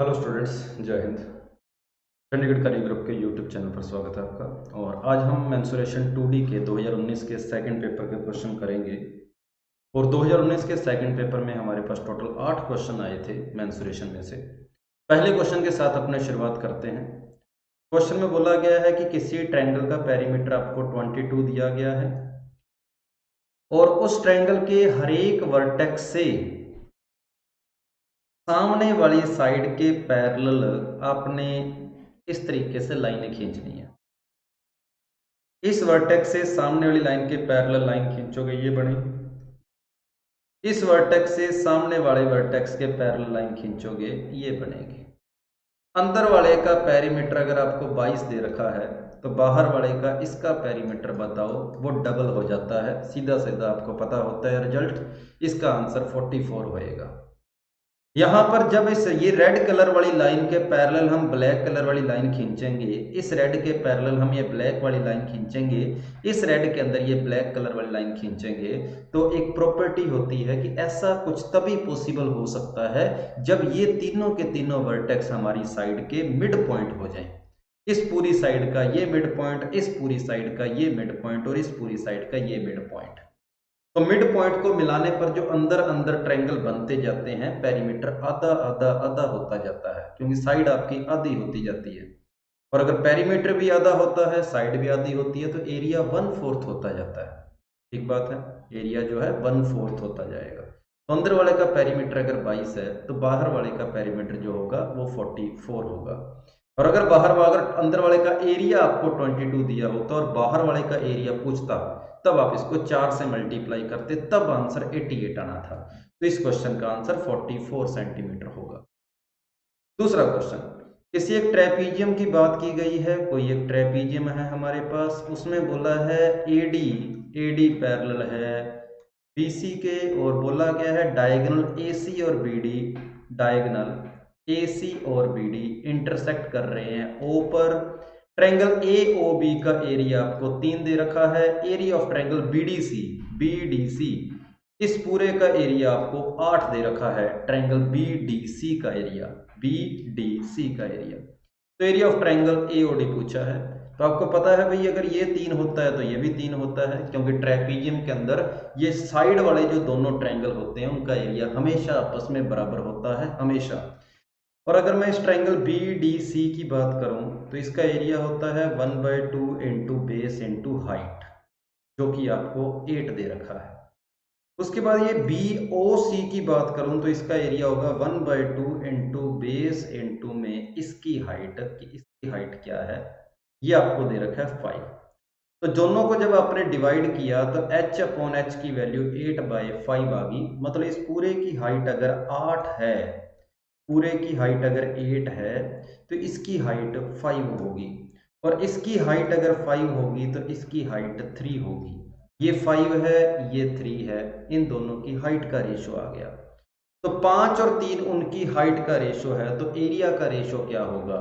Hello students, जय हिंद। चंडीगढ़ करी group के यूट्यूब चैनल पर स्वागत है आपका। और आज हम मेंसुरेशन 2D के 2019 के सेकंड पेपर के क्वेश्चन करेंगे। और 2019 के सेकंड पेपर में हमारे पास टोटल 8 क्वेश्चन आए थे मेंसुरेशन में से। पहले क्वेश्चन के साथ अपने शुरुआत करते हैं। क्वेश्चन में बोला गया है कि किसी ट्रायंगल का पेरीमीटर आपको 22 दिया गया है और उस ट्रायंगल के हर एक वर्टेक्स से सामने वाली साइड के पैरेलल आपने इस तरीके से लाइनें खींचनी है। इस वर्टेक्स से सामने वाली लाइन के पैरेलल लाइन खींचोगे, ये बनेगी। इस वर्टेक्स से सामने वाले वर्टेक्स के पैरेलल लाइन खींचोगे, ये बनेगी। अंदर वाले का पेरीमीटर अगर आपको 22 दे रखा है तो बाहर वाले का इसका पेरीमीटर बताओ, वो डबल हो जाता है। सीधा सीधा आपको पता होता है रिजल्ट, इसका आंसर 44 होएगा। यहां पर जब ये रेड कलर वाली लाइन के पैरेलल हम ब्लैक कलर वाली लाइन खींचेंगे, इस रेड के पैरेलल हम ये ब्लैक वाली लाइन खींचेंगे, इस रेड के अंदर ये ब्लैक कलर वाली लाइन खींचेंगे, तो एक प्रॉपर्टी होती है कि ऐसा कुछ तभी पॉसिबल हो सकता है जब ये तीनों के तीनों वर्टेक्स हमारी साइड के मिड पॉइंट हो जाएं। इस पूरी साइड का ये मिड पॉइंट, इस पूरी साइड का ये मिड पॉइंट और इस पूरी साइड का ये मिड पॉइंट। तो मिड पॉइंट को मिलाने पर जो अंदर अंदर ट्रायंगल बनते जाते हैं, पेरीमीटर आधा आधा आधा होता जाता है, क्योंकि साइड आपकी आधी होती जाती है। और अगर पेरीमीटर भी आधा होता है, साइड भी आधी होती है, तो एरिया 1/4 होता जाता है। ठीक बात है, एरिया जो है 1/4 होता जाएगा। तो अंदर वाले का पेरीमीटर अगर 22 है तो बाहर वाले का पेरीमीटर जो होगा वो 44 होगा। और अगर अंदर वाले का एरिया आपको 22 दिया होता और बाहर वाले का एरिया पूछता, तब आप इसको 4 से मल्टीप्लाई करते, तब आंसर 88 आना था। तो इस क्वेश्चन का आंसर 44 सेंटीमीटर होगा। दूसरा क्वेश्चन, किसी एक ट्रेपीजियम की बात की गई है। कोई एक ट्रेपीजियम है हमारे पास, उसमें बोला है एडी एडी पैरेलल है बीसी के, और बोला गया है डायगोनल एसी और बीडी, डायगोनल एसी और बीडी इंटरसेक्ट कर रहे हैं ओ पर। ट्रायंगल एओबी का एरिया आपको 3 दे रखा है। Area of triangle BDC BDC, इस पूरे का एरिया आपको 8 दे रखा है। ट्रायंगल बीडीसी का एरिया, बीडीसी का एरिया। तो एरिया ऑफ ट्रायंगल एओडी पूछा है। तो आपको पता है भाई, अगर ये 3 होता है तो ये भी 3 होता है, क्योंकि ट्रेपीजियम के अंदर ये साइड वाले जो दोनों ट्रायंगल होते हैं उनका एरिया हमेशा आपस में बराबर होता है, हमेशा। और अगर मैं इस ट्रायंगल BDC की बात करूं तो इसका एरिया होता है 1/2 इंटू बेस इंटू हाइट, जो कि आपको 8 दे रखा है। उसके बाद ये BOC की बात करूं तो इसका एरिया होगा 1/2 इंटू बेस इंटू में इसकी हाइट, कि इसकी हाइट क्या है, ये आपको दे रखा है 5। तो दोनों को जब आपने डिवाइड किया तो h/h की वैल्यू 8/5 आ गई। मतलब इस पूरे की हाइट अगर 8 है, पूरे की हाइट अगर 8 है तो इसकी हाइट 5 होगी, और इसकी हाइट अगर 5 होगी तो इसकी हाइट 3 होगी। ये 5 है, ये 3 है, इन दोनों की हाइट का रेशो आ गया। तो 5 और 3 उनकी हाइट का रेशो है, तो एरिया का रेशो क्या होगा?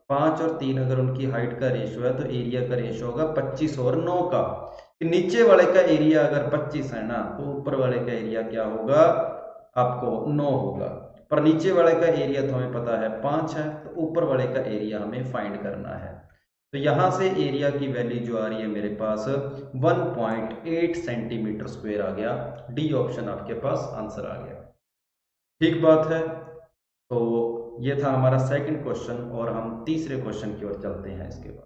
5 और 3 अगर उनकी हाइट का रेशो है तो एरिया का रेशो होगा 25 और 9 का। नीचे वाले का एरिया अगर 25 है ना, तो ऊपर वाले का एरिया क्या होगा? आपको 9 होगा। पर नीचे वाले का एरिया तो हमें पता है 5 है, तो ऊपर वाले का एरिया हमें फाइंड करना है। तो यहां से एरिया की वैल्यू जो आ रही है मेरे पास 1.8 सेंटीमीटर स्क्वायर आ गया। डी ऑप्शन आपके पास आंसर आ गया। ठीक बात है। तो ये था हमारा सेकंड क्वेश्चन, और हम तीसरे क्वेश्चन की ओर चलते हैं इसके बाद।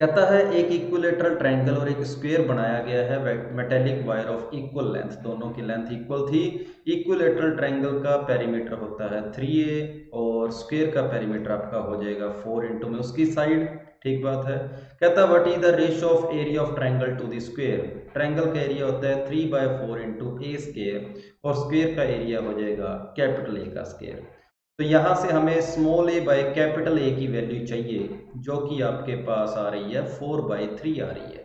कहता है एक इक्विलेटरल ट्रायंगल और एक स्क्वायर बनाया गया है metallic wire of equal length, दोनों की लेंथ इक्वल थी। इक्विलेटरल ट्रायंगल का पेरीमीटर होता है 3a और स्क्वायर का पेरीमीटर आपका हो जाएगा 4 इंटू में उसकी साइड। ठीक बात है। कहता what is the ratio of area of triangle to the square. Triangle का एरिया होता है 3/4 इंटू ए स्क्वायर, और स्क्वायर का एरिया हो जाएगा कैपिटल ए का स्क्वायर। तो यहां से हमें small a by capital A की वैल्यू चाहिए, जो कि आपके पास आ रही है 4/3 आ रही है।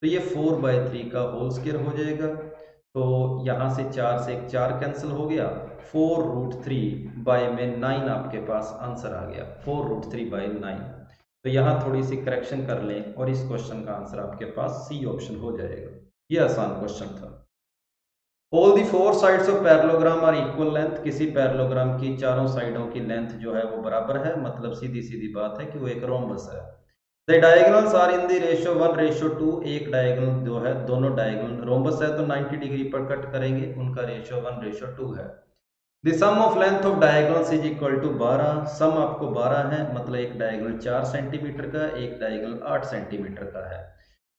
तो ये 4/3 का होल स्क्वायर हो जाएगा। तो यहां से 4 से एक 4 कैंसिल हो गया, 4√3 बाय में 9 आपके पास आंसर आ गया, 4√3 बाय 9। तो यहाँ थोड़ी सी करेक्शन कर लें और इस क्वेश्चन का आंसर आपके पास सी ऑप्शन हो जाएगा। ये आसान क्वेश्चन था। All the four sides of parallelogram are equal length, किसी पैरेललोग्राम की चारों साइडों की लेंथ जो है वो बराबर है, मतलब सीधी सीधी बात है कि वो एक रोम्बस है। The diagonals are in the ratio 1:2, एक डायगोनल जो है, दोनों डायगोनल रोम्बस है तो 90 डिग्री पर कट करेंगे, उनका रेशियो 1:2 है। The sum of length of diagonals is equal to 12, sum आपको 12 है, मतलब एक डायगोनल 4 सेंटीमीटर का, एक डायगोनल 8 सेंटीमीटर का है।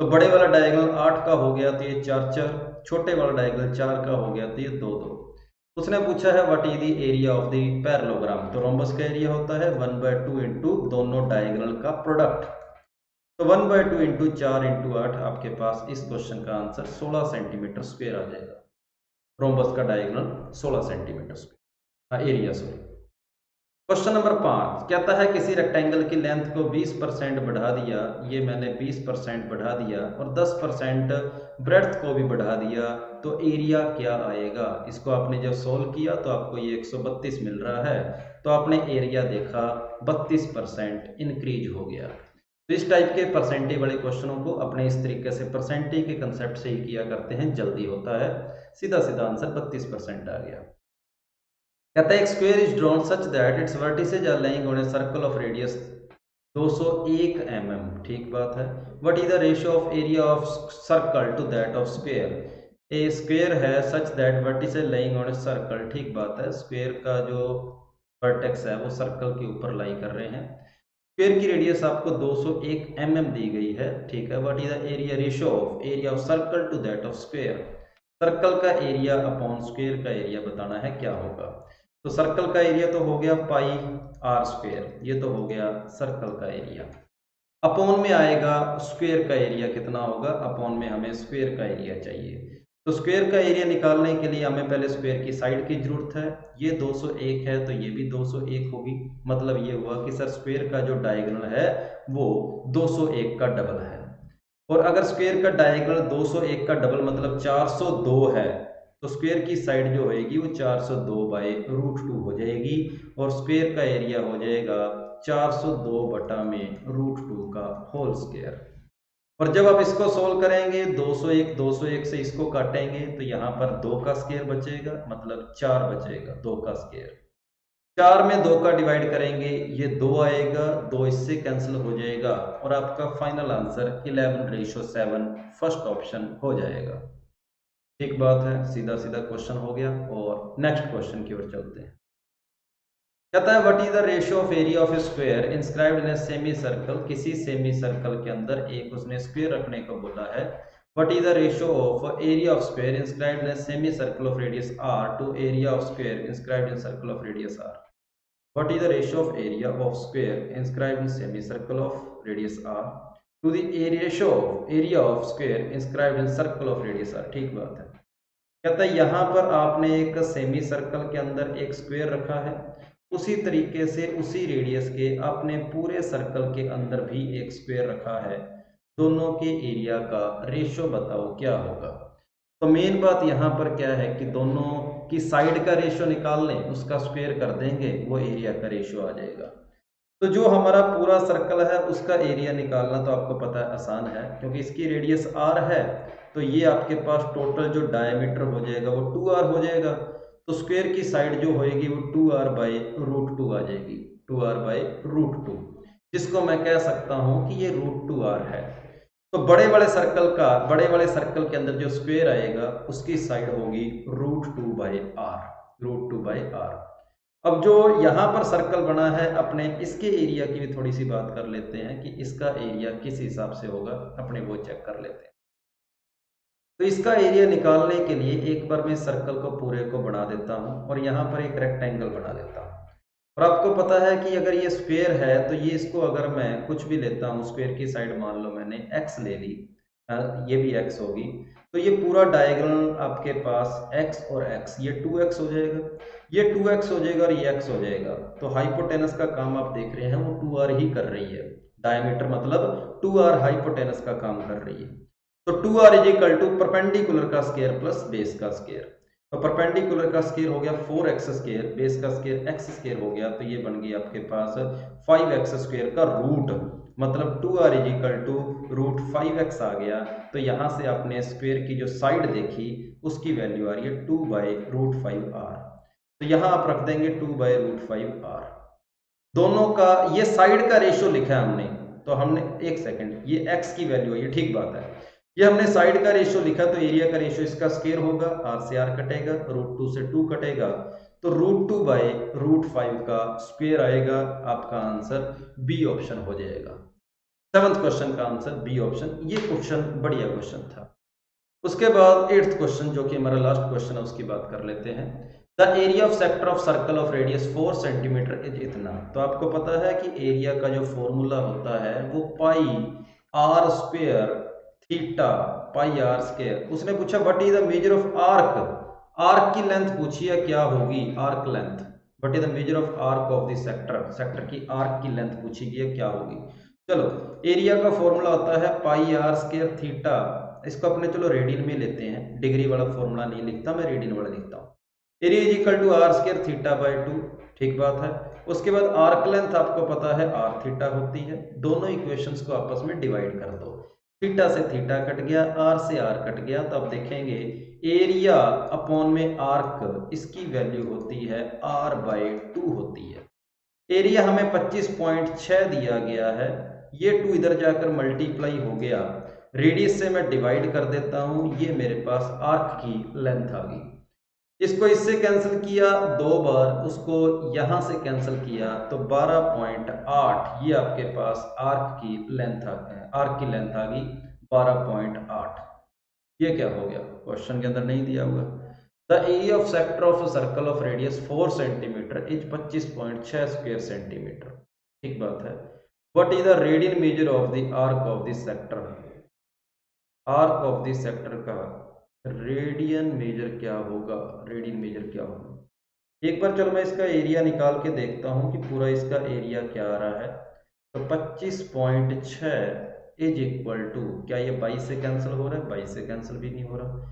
तो बड़े वाला डायगोनल 8 का हो गया तो ये 4 4, छोटे वाला डायगोनल 4 का हो गया तो ये 2 2। उसने पूछा है what is the area of the parallelogram, तो रोम्बस का एरिया होता है 1/2 इंटू दोनों डायगोनल का प्रोडक्ट। तो 1/2 इंटू 4 इंटू 8, आपके पास इस क्वेश्चन का आंसर 16 सेंटीमीटर स्क्वायर आ जाएगा। रोम्बस का diagonal 16 centimetre square area, sorry. Question number 5 कहता है किसी रेक्टेंगल की लेंथ को 20% बढ़ा दिया, ये मैंने 20% बढ़ा दिया और 10% ब्रेड्थ को भी बढ़ा दिया, तो एरिया क्या आएगा। इसको आपने जब सोल्व किया तो आपको ये 132 मिल रहा है, तो आपने एरिया देखा 32% इंक्रीज हो गया। तो इस टाइप के परसेंटेज वाले क्वेश्चनों को अपने इस तरीके से परसेंटेज के कंसेप्ट से ही किया करते हैं, जल्दी होता है। सीधा सीधा आंसर 32% आ गया। कहता है एक square is drawn such that its vertices are lying on a circle of radius 201 mm, ठीक बात है। What is the ratio of area of circle to that of square, a square है such that vertices lying on a circle, ठीक बात है। Square का जो vertex है वो सर्कल के ऊपर लाई कर रहे हैं। स्क्वायर की रेडियस आपको 201 mm दी गई है, ठीक है। What is the area ratio of area of circle to that of square, circle का एरिया अपॉन स्क्वायर का एरिया बताना है क्या होगा। तो सर्कल का एरिया तो हो गया पाई आर स्क्वायर, ये तो हो गया सर्कल का एरिया। अपॉन में आएगा स्क्वायर का एरिया कितना होगा, अपॉन में हमें स्क्वायर का एरिया चाहिए। तो स्क्वायर का एरिया निकालने के लिए हमें पहले स्क्वायर की साइड की जरूरत है। ये 201 है तो ये भी 201 होगी, मतलब ये हुआ कि सर स्क्वायर का जो डायगोनल है वो 201 का डबल है। और अगर स्क्वायर का डायगोनल 201 का डबल मतलब 402 है, तो स्क्वायर की साइड जो होएगी वो 402/√2 हो जाएगी और स्क्वायर का एरिया हो जाएगा 402 बटा में √2 का होल स्क्वायर। और जब आप इसको सोल्व करेंगे 201 से इसको काटेंगे तो यहाँ पर 2 का स्क्वायर बचेगा, मतलब 4 बचेगा, 2 का स्क्वायर। 4 में 2 का डिवाइड करेंगे, ये 2 आएगा, 2 इससे कैंसिल हो जाएगा और आपका फाइनल आंसर 11:7 फर्स्ट ऑप्शन हो जाएगा। ठीक बात है, सीधा सीधा क्वेश्चन हो गया और नेक्स्ट क्वेश्चन की ओर चलते हैं। कहता है what is the ratio of area of a square inscribed in a semi circle, किसी सेमी सर्कल के अंदर एक उसने स्क्वायर रखने को बोला है। What is the ratio of area of square inscribed in a semi circle of radius r to area of square inscribed in circle of radius r। What is the ratio of area of square inscribed in semi circle of radius r to the ratio of area of square inscribed in circle of radius r, ठीक बात है। कहता है यहाँ पर आपने एक semi circle के अंदर एक स्क्वायर रखा है, उसी तरीके से उसी रेडियस के आपने पूरे सर्कल के अंदर भी एक स्क्वायर रखा है, दोनों के एरिया का रेशियो बताओ क्या होगा। तो मेन बात यहाँ पर क्या है कि दोनों की साइड का रेशियो निकाल लें, उसका स्क्वायर कर देंगे, वो एरिया का रेशियो आ जाएगा। तो जो हमारा पूरा सर्कल है उसका एरिया निकालना तो आपको पता है आसान है, क्योंकि इसकी रेडियस r है, तो ये आपके पास टोटल जो डायमीटर हो जाएगा वो 2r हो जाएगा। तो स्क्वायर की साइड जो होएगी वो 2r/√2 आ जाएगी, 2r/√2, जिसको मैं कह सकता हूं कि ये √2r है। तो बड़े वाले सर्कल के अंदर जो स्क्वायर आएगा उसकी साइड होगी √2/r, √2/r। अब जो यहाँ पर सर्कल बना है अपने इसके एरिया की भी थोड़ी सी बात कर लेते हैं कि इसका एरिया किस हिसाब से होगा, अपने वो चेक कर लेते हैं। तो इसका एरिया निकालने के लिए एक बार मैं सर्कल को पूरे को बना देता हूँ और यहाँ पर एक रेक्टेंगल बना देता हूँ। और आपको पता है कि अगर ये स्क्वायर है तो ये इसको अगर मैं कुछ भी लेता हूँ, स्क्वायर की साइड मान लो मैंने x ले ली, ये भी x होगी, तो ये पूरा डायगोनल आपके पास x और x, ये 2x हो जाएगा, ये 2x हो जाएगा और ये x हो जाएगा। तो हाइपोटेनस का काम आप देख रहे हैं वो 2r ही कर रही है, डायमीटर मतलब 2r हाइपोटेनस का काम कर रही है। तो 2r is equal to perpendicular का स्क्वायर प्लस बेस का स्क्वायर। तो परपेंडिकुलर का स्क्वायर हो गया 4x², बेस का स्क्वायर x² हो गया, तो ये बन गई आपके पास 5x² का रूट। मतलब 2r is equal to √5x आ गया। तो यहाँ से आपने स्क्वायर की जो साइड देखी उसकी वैल्यू आ रही है 2/√5r। तो यहाँ आप रख देंगे 2/√5r। दोनों का ये साइड का रेशियो लिखा है हमने, तो हमने एक सेकंड, ये x की वैल्यू है, ये ठीक बात है, ये हमने साइड का रेशियो लिखा, तो एरिया का रेशियो इसका स्क्वायर होगा, r से r कटेगा, √2 से 2 कटेगा, तो √2/√5 का स्क्वायर आएगा। आपका आंसर बी ऑप्शन हो जाएगा। 7th क्वेश्चन का आंसर बी ऑप्शन। ये क्वेश्चन बढ़िया क्वेश्चन था। उसके बाद 8th क्वेश्चन जो कि हमारा लास्ट क्वेश्चन है उसकी बात कर लेते हैं। The area of sector of circle of radius 4 centimetre is इतना। तो आपको पता है कि एरिया का जो फॉर्मूला होता है वो pi r square theta pi r square. उसने पूछा what is the measure of arc, arc की लेंथ पूछी है क्या होगी, arc length. What is the measure of arc of the sector, sector की आर्क की लेंथ पूछी गई है क्या होगी। चलो, एरिया का फॉर्मूला होता है पाई आर स्क्वायर थीटा, इसको अपने चलो रेडियन में लेते हैं, डिग्री वाला फॉर्मूला नहीं लिखता मैं, रेडियन वाला लिखता हूँ। Area is equal to r square थीटा/2, ठीक बात है। उसके बाद आर्क लेंथ आपको पता है आर थीटा होती है। दोनों इक्वेशंस को आपस में डिवाइड कर दो, थीटा से थीटा कट गया, आर से आर कट गया, तो आप देखेंगे एरिया अपॉन में आर्क, इसकी वैल्यू होती है r/2 होती है। एरिया हमें 25.6 दिया गया है, ये 2 इधर जाकर मल्टीप्लाई हो गया, रेडियस से मैं डिवाइड कर देता हूं, ये मेरे पास आर्क की लेंथ आ गई। इसको इससे कैंसिल किया 2 बार, उसको यहां से कैंसिल किया, तो 12.8 ये आपके पास आर्क की लेंथ आ गई 12.8। ये क्या हो गया, क्वेश्चन के अंदर नहीं दिया हुआ। The area of sector of circle of radius 4 centimetre is 25.6 square centimetre, ठीक बात है। What is the radian measure of the arc of the sector, arc of the sector का रेडियन मेजर क्या होगा, रेडियन मेजर क्या होगा। एक बार चलो मैं इसका एरिया निकाल के देखता हूं कि पूरा इसका एरिया क्या आ रहा है। तो 25.6 इज इक्वल टू, क्या ये 22 से कैंसिल हो रहा है, 22 से कैंसिल भी नहीं हो रहा,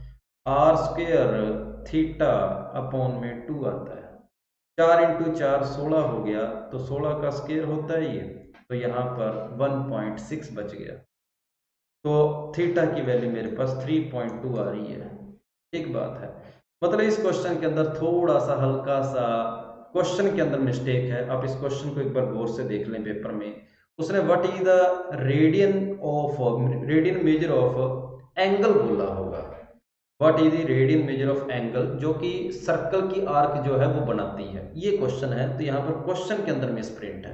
आर स्क्वायर थीटा अपॉन में 2 आता है, 4 × 4 16 हो गया, तो 16 का स्क्वायर होता है ये, तो यहाँ पर 1.6 बच गया, तो थीटा की वैल्यू मेरे पास 3.2 आ रही है, ठीक बात है। मतलब इस क्वेश्चन के अंदर थोड़ा सा हल्का सा क्वेश्चन के अंदर मिस्टेक है, आप इस क्वेश्चन को एक बार गौर से देख लें पेपर में। उसने what is the radian measure of angle बोला होगा, what is the radian measure of angle, जो कि सर्कल की आर्क जो है वो बनाती है, ये क्वेश्चन है। तो यहाँ पर क्वेश्चन के अंदर मिस प्रिंट है,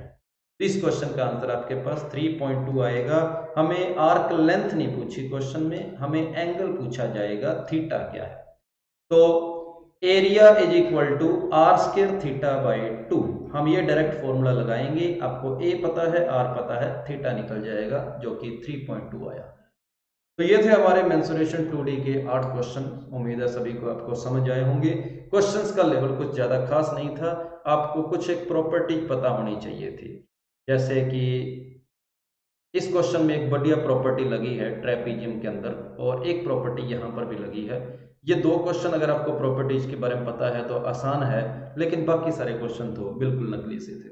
तो इस क्वेश्चन का आंसर आपके पास 3.2 आएगा। हमें आर्क लेंथ नहीं पूछी क्वेश्चन में, हमें एंगल पूछा जाएगा, थीटा क्या है। तो area is equal to r square थीटा/2, हम ये डायरेक्ट फॉर्मूला लगाएंगे, आपको ए पता है आर पता है, थीटा निकल जाएगा जो कि 3.2 आया। तो ये थे हमारे मेंसुरेशन 2D के 8 क्वेश्चन। उम्मीद है सभी को आपको समझ आए होंगे। क्वेश्चंस का लेवल कुछ ज्यादा खास नहीं था, आपको कुछ एक प्रॉपर्टी पता होनी चाहिए थी, जैसे कि इस क्वेश्चन में एक बढ़िया प्रॉपर्टी लगी है ट्रेपीजियम के अंदर, और एक प्रॉपर्टी यहाँ पर भी लगी है। ये 2 क्वेश्चन अगर आपको प्रॉपर्टीज के बारे में पता है तो आसान है, लेकिन बाकी सारे क्वेश्चन तो बिल्कुल नकली से थे।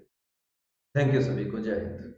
थैंक यू सभी को, जय हिंद।